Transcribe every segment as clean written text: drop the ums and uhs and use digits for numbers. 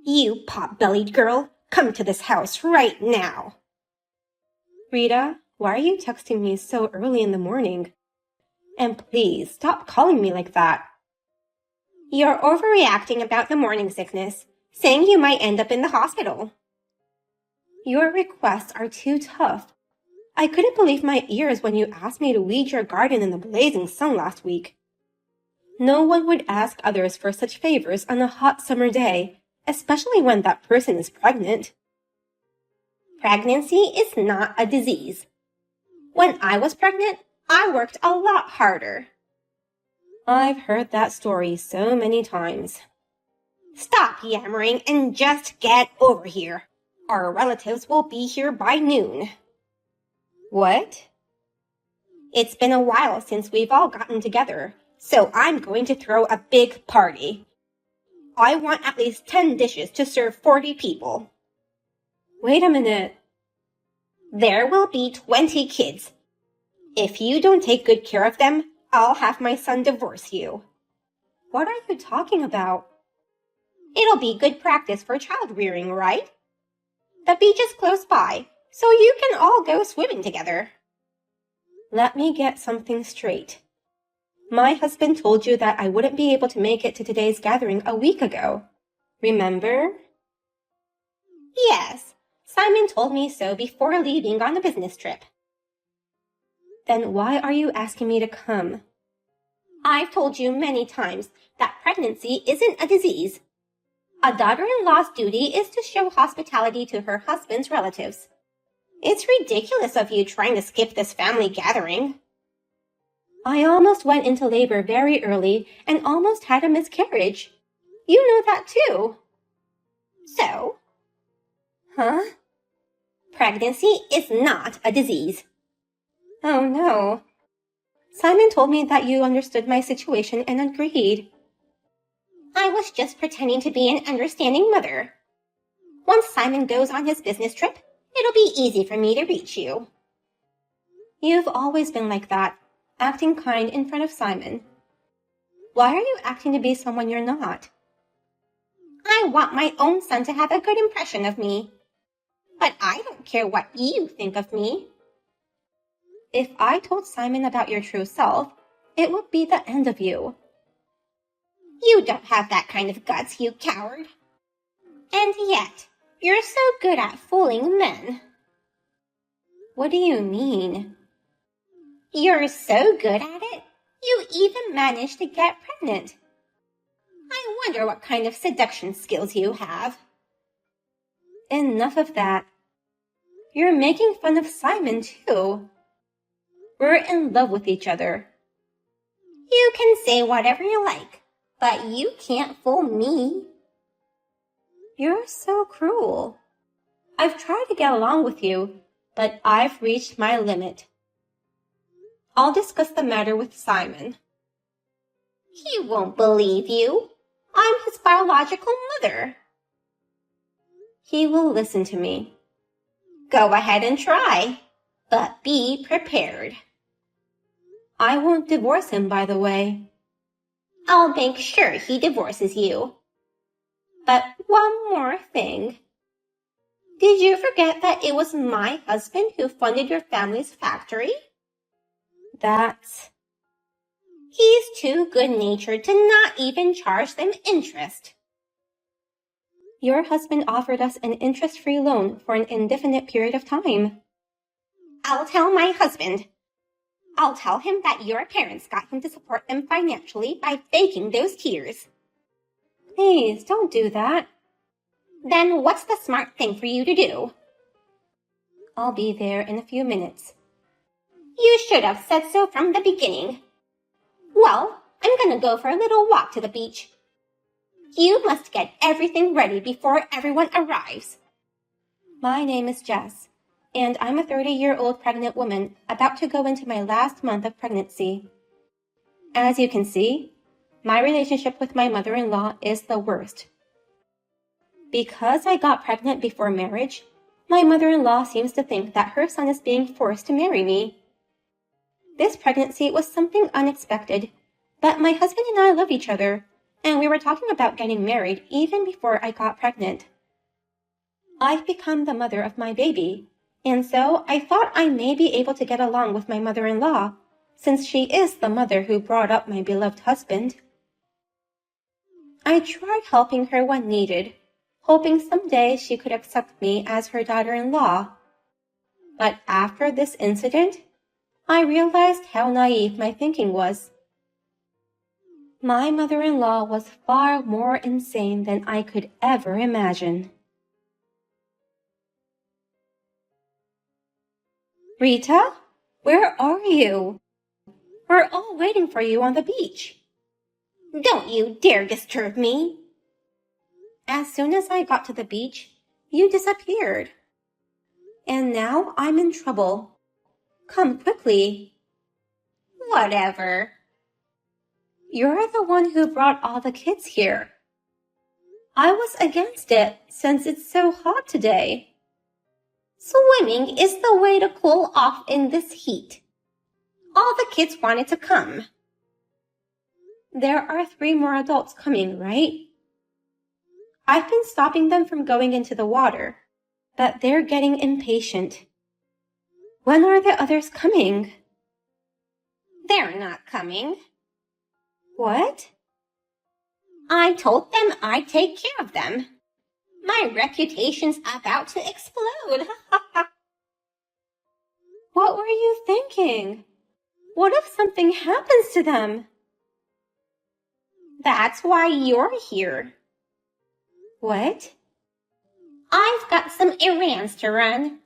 You pot-bellied girl, come to this house right now. Rita, why are you texting me so early in the morning? And please, stop calling me like that. You're overreacting about the morning sickness, saying you might end up in the hospital. Your requests are too tough. I couldn't believe my ears when you asked me to weed your garden in the blazing sun last week. No one would ask others for such favors on a hot summer day, especially when that person is pregnant. Pregnancy is not a disease. When I was pregnant, I worked a lot harder. I've heard that story so many times. Stop yammering and just get over here. Our relatives will be here by noon. What? It's been a while since we've all gotten together, so I'm going to throw a big party. I want at least 10 dishes to serve 40 people. Wait a minute. There will be 20 kids. If you don't take good care of them, I'll have my son divorce you. What are you talking about? It'll be good practice for child rearing, right? The beach is close by, so you can all go swimming together. Let me get something straight. My husband told you that I wouldn't be able to make it to today's gathering a week ago. Remember? Yes, Simon told me so before leaving on a business trip. Then why are you asking me to come? I've told you many times that pregnancy isn't a disease. A daughter-in-law's duty is to show hospitality to her husband's relatives. It's ridiculous of you trying to skip this family gathering. I almost went into labor very early and almost had a miscarriage. You know that too. So? Huh? Pregnancy is not a disease. Oh no. Simon told me that you understood my situation and agreed. I was just pretending to be an understanding mother. Once Simon goes on his business trip, it'll be easy for me to reach you. You've always been like that, acting kind in front of Simon. Why are you acting to be someone you're not? I want my own son to have a good impression of me. But I don't care what you think of me. If I told Simon about your true self, it would be the end of you. You don't have that kind of guts, you coward. And yet, you're so good at fooling men. What do you mean? You're so good at it, you even managed to get pregnant. I wonder what kind of seduction skills you have. Enough of that. You're making fun of Simon, too. We're in love with each other. You can say whatever you like, but you can't fool me. You're so cruel. I've tried to get along with you, but I've reached my limit. I'll discuss the matter with Simon. He won't believe you. I'm his biological mother. He will listen to me. Go ahead and try, but be prepared. I won't divorce him, by the way. I'll make sure he divorces you. But one more thing. Did you forget that it was my husband who funded your family's factory? He's too good-natured to not even charge them interest. Your husband offered us an interest-free loan for an indefinite period of time. I'll tell my husband. I'll tell him that your parents got him to support them financially by faking those tears. Please, don't do that. Then what's the smart thing for you to do? I'll be there in a few minutes. You should have said so from the beginning. Well, I'm gonna go for a little walk to the beach. You must get everything ready before everyone arrives. My name is Jess, and I'm a 30-year-old pregnant woman about to go into my last month of pregnancy. As you can see, my relationship with my mother-in-law is the worst. Because I got pregnant before marriage, my mother-in-law seems to think that her son is being forced to marry me. This pregnancy was something unexpected, but my husband and I love each other, and we were talking about getting married even before I got pregnant. I've become the mother of my baby, and so I thought I may be able to get along with my mother-in-law, since she is the mother who brought up my beloved husband. I tried helping her when needed, hoping someday she could accept me as her daughter-in-law. But after this incident, I realized how naive my thinking was. My mother-in-law was far more insane than I could ever imagine. Rita, where are you? We're all waiting for you on the beach. Don't you dare disturb me. As soon as I got to the beach, you disappeared. And now I'm in trouble. Come quickly. Whatever. You're the one who brought all the kids here. I was against it since it's so hot today. Swimming is the way to cool off in this heat. All the kids wanted to come. There are 3 more adults coming, right? I've been stopping them from going into the water, but they're getting impatient. When are the others coming? They're not coming. What? I told them I'd take care of them. My reputation's about to explode. What were you thinking? What if something happens to them? That's why you're here. What? I've got some errands to run.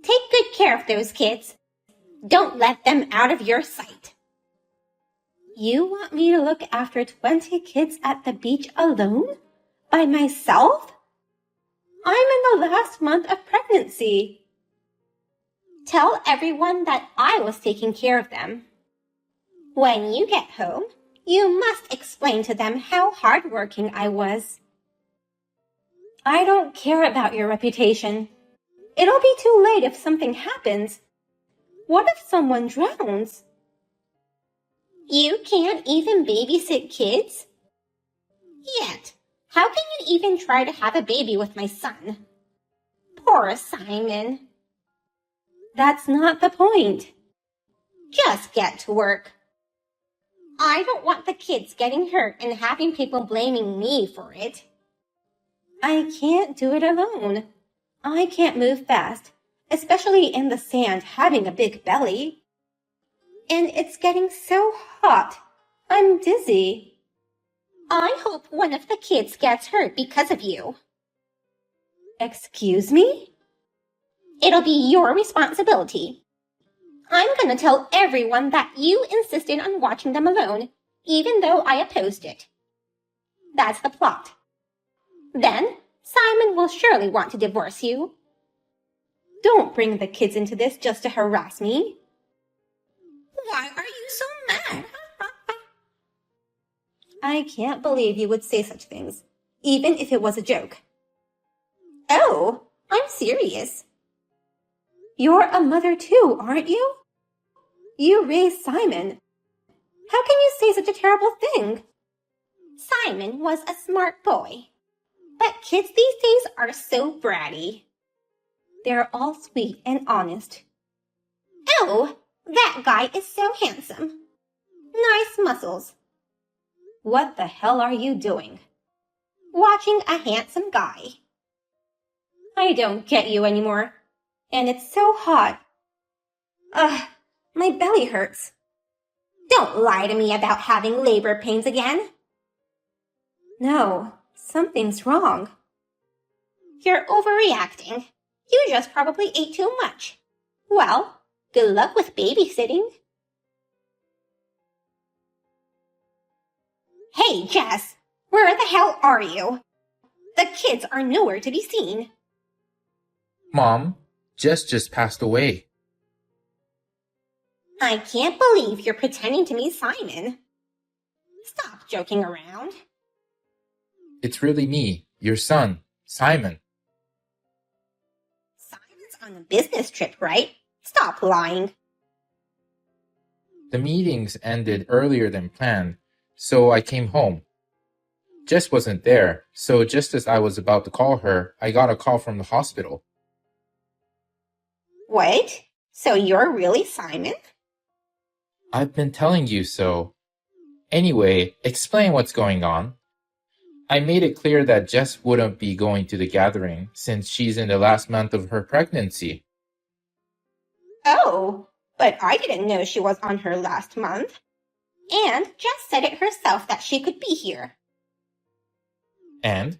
Take good care of those kids. Don't let them out of your sight. You want me to look after 20 kids at the beach alone? By myself? I'm in the last month of pregnancy. Tell everyone that I was taking care of them. When you get home, you must explain to them how hardworking I was. I don't care about your reputation. It'll be too late if something happens. What if someone drowns? You can't even babysit kids? Yet, how can you even try to have a baby with my son? Poor Simon. That's not the point. Just get to work. I don't want the kids getting hurt and having people blaming me for it. I can't do it alone. I can't move fast, especially in the sand having a big belly. And it's getting so hot. I'm dizzy. I hope one of the kids gets hurt because of you. Excuse me? It'll be your responsibility. I'm gonna tell everyone that you insisted on watching them alone, even though I opposed it. That's the plot. Then, Simon will surely want to divorce you. Don't bring the kids into this just to harass me. Why are you so mad? I can't believe you would say such things, even if it was a joke. Oh, I'm serious. You're a mother too, aren't you? You raised Simon. How can you say such a terrible thing? Simon was a smart boy. But kids these days are so bratty. They're all sweet and honest. Oh, that guy is so handsome. Nice muscles. What the hell are you doing? Watching a handsome guy. I don't get you anymore. And it's so hot. Ugh, my belly hurts. Don't lie to me about having labor pains again. No, something's wrong. You're overreacting. You just probably ate too much. Well, good luck with babysitting. Hey, Jess, where the hell are you? The kids are nowhere to be seen. Mom, Jess just passed away. I can't believe you're pretending to be Simon. Stop joking around. It's really me, your son, Simon. Simon's on a business trip, right? Stop lying. The meetings ended earlier than planned, so I came home. Jess wasn't there, so just as I was about to call her, I got a call from the hospital. What? So you're really Simon? I've been telling you so. Anyway, explain what's going on. I made it clear that Jess wouldn't be going to the gathering since she's in the last month of her pregnancy. Oh, but I didn't know she was on her last month. And Jess said it herself that she could be here. And?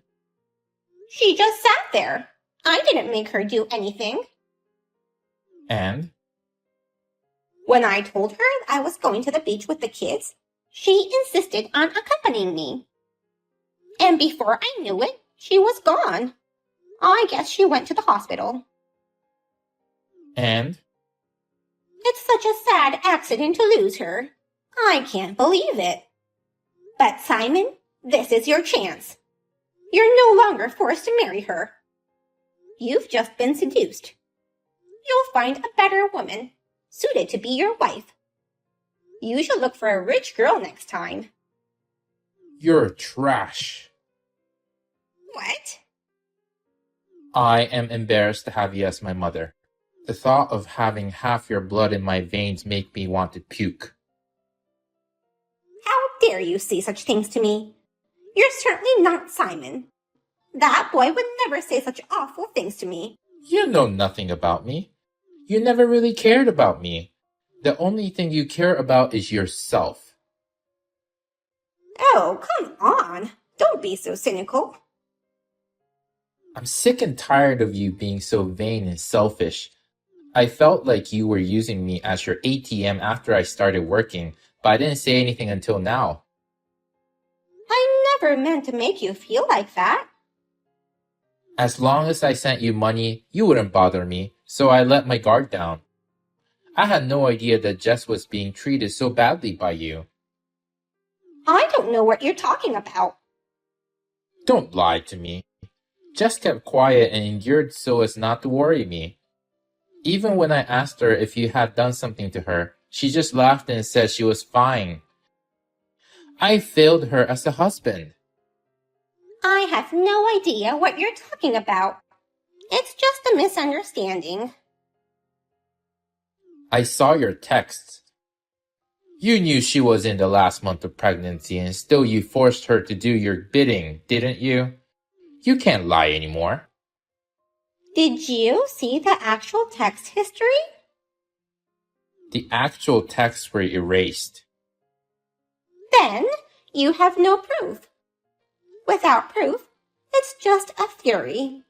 She just sat there. I didn't make her do anything. And? When I told her I was going to the beach with the kids, she insisted on accompanying me. And before I knew it, she was gone. I guess she went to the hospital. And? It's such a sad accident to lose her. I can't believe it. But Simon, this is your chance. You're no longer forced to marry her. You've just been seduced. You'll find a better woman, suited to be your wife. You should look for a rich girl next time. You're trash. What? I am embarrassed to have you as my mother. The thought of having half your blood in my veins make me want to puke. How dare you say such things to me? You're certainly not Simon. That boy would never say such awful things to me. You know nothing about me. You never really cared about me. The only thing you care about is yourself. Oh, come on. Don't be so cynical. I'm sick and tired of you being so vain and selfish. I felt like you were using me as your ATM after I started working, but I didn't say anything until now. I never meant to make you feel like that. As long as I sent you money, you wouldn't bother me, so I let my guard down. I had no idea that Jess was being treated so badly by you. I don't know what you're talking about. Don't lie to me. Jess kept quiet and endured so as not to worry me. Even when I asked her if you had done something to her, she just laughed and said she was fine. I failed her as a husband. I have no idea what you're talking about. It's just a misunderstanding. I saw your texts. You knew she was in the last month of pregnancy and still you forced her to do your bidding, didn't you? You can't lie anymore. Did you see the actual text history? The actual texts were erased. Then you have no proof. Without proof, it's just a theory.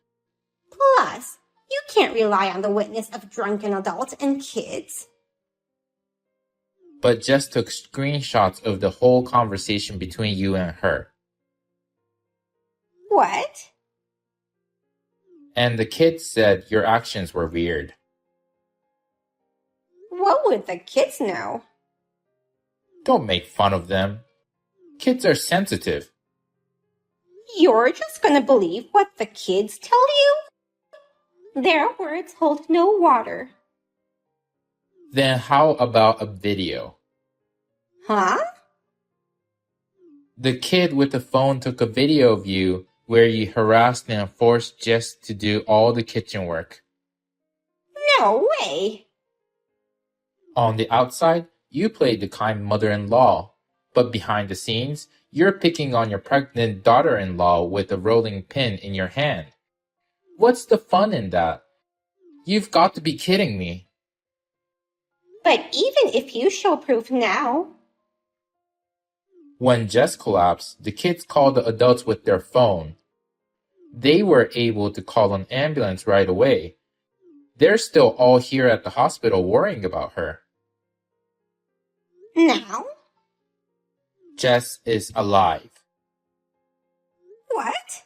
Plus, you can't rely on the witness of drunken adults and kids. But Jess took screenshots of the whole conversation between you and her. What? And the kids said your actions were weird. What would the kids know? Don't make fun of them. Kids are sensitive. You're just gonna believe what the kids tell you? Their words hold no water. Then how about a video? Huh? The kid with the phone took a video of you where you harassed and forced Jess to do all the kitchen work. No way. On the outside, you played the kind mother-in-law, but behind the scenes, you're picking on your pregnant daughter-in-law with a rolling pin in your hand. What's the fun in that? You've got to be kidding me. But even if you show proof now... When Jess collapsed, the kids called the adults with their phone. They were able to call an ambulance right away. They're still all here at the hospital worrying about her. Now? Jess is alive. What?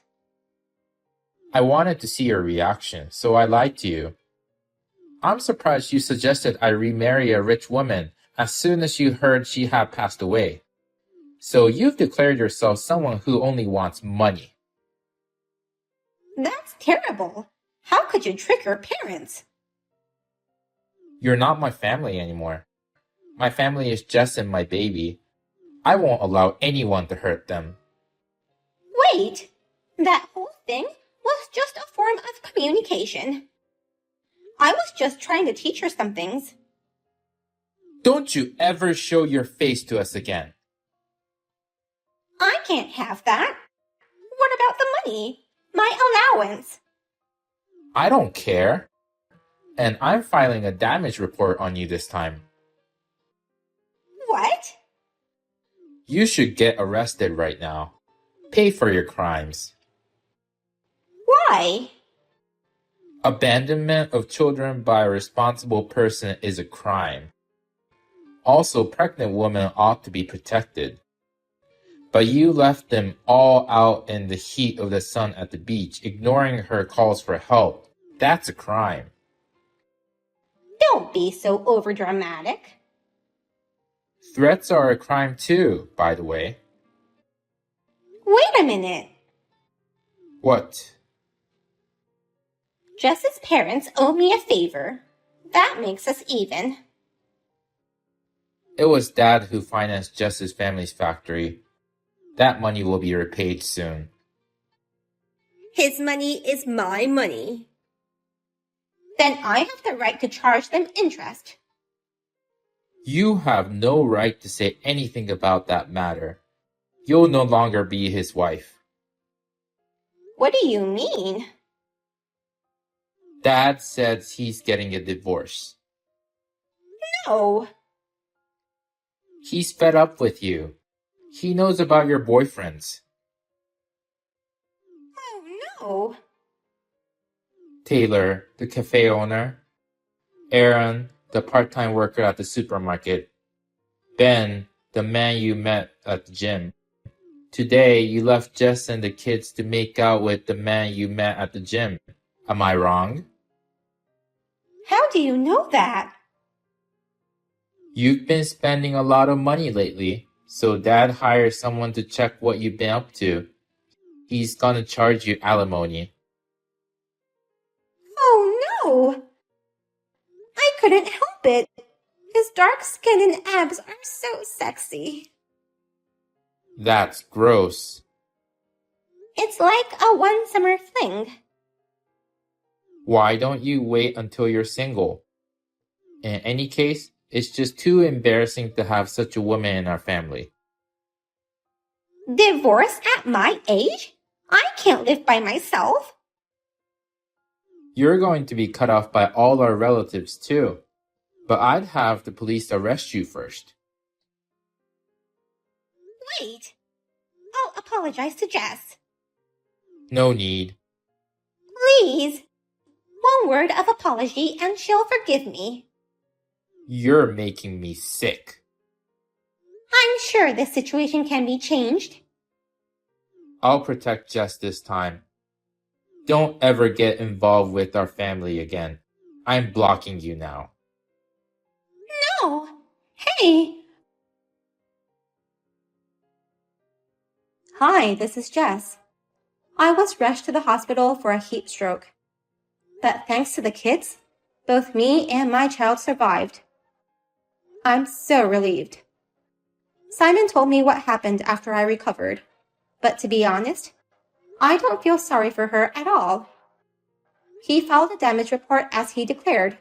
I wanted to see your reaction, so I lied to you. I'm surprised you suggested I remarry a rich woman as soon as you heard she had passed away. So you've declared yourself someone who only wants money. That's terrible. How could you trick your parents? You're not my family anymore. My family is Jess and my baby. I won't allow anyone to hurt them. Wait, that whole thing was just a form of communication. I was just trying to teach her some things. Don't you ever show your face to us again. I can't have that. What about the money? My allowance? I don't care. And I'm filing a damage report on you this time. What? You should get arrested right now. Pay for your crimes. Why? Abandonment of children by a responsible person is a crime. Also, pregnant women ought to be protected. But you left them all out in the heat of the sun at the beach, ignoring her calls for help. That's a crime. Don't be so overdramatic. Threats are a crime too, by the way. Wait a minute. What? Jess's parents owe me a favor. That makes us even. It was Dad who financed Jess's family's factory. That money will be repaid soon. His money is my money. Then I have the right to charge them interest. You have no right to say anything about that matter. You'll no longer be his wife. What do you mean? Dad says he's getting a divorce. No. He's fed up with you. He knows about your boyfriends. Oh, no. Taylor, the cafe owner. Aaron, the part-time worker at the supermarket. Ben, the man you met at the gym. Today, you left Jess and the kids to make out with the man you met at the gym. Am I wrong? How do you know that? You've been spending a lot of money lately, so Dad hired someone to check what you've been up to. He's gonna charge you alimony. Oh, no. I couldn't help it. His dark skin and abs are so sexy. That's gross. It's like a one summer fling. Why don't you wait until you're single? In any case, it's just too embarrassing to have such a woman in our family. Divorce at my age? I can't live by myself. You're going to be cut off by all our relatives too. But I'd have the police arrest you first. Wait. I'll apologize to Jess. No need. Please. One word of apology and she'll forgive me. You're making me sick. I'm sure this situation can be changed. I'll protect Jess this time. Don't ever get involved with our family again. I'm blocking you now. No. Hey. Hi, this is Jess. I was rushed to the hospital for a heat stroke. But thanks to the kids, both me and my child survived. I'm so relieved. Simon told me what happened after I recovered. But to be honest, I don't feel sorry for her at all. He filed a damage report as he declared,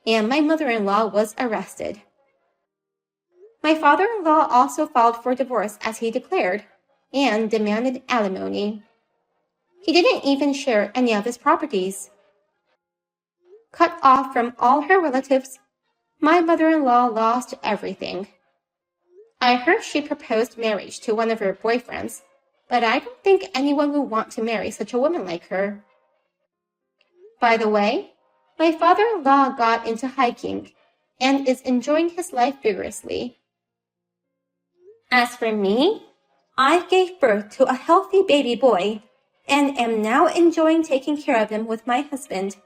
and my mother-in-law was arrested. My father-in-law also filed for divorce as he declared, and demanded alimony. He didn't even share any of his properties. Cut off from all her relatives, my mother-in-law lost everything. I heard she proposed marriage to one of her boyfriends, but I don't think anyone would want to marry such a woman like her. By the way, my father-in-law got into hiking and is enjoying his life vigorously. As for me, I gave birth to a healthy baby boy and am now enjoying taking care of him with my husband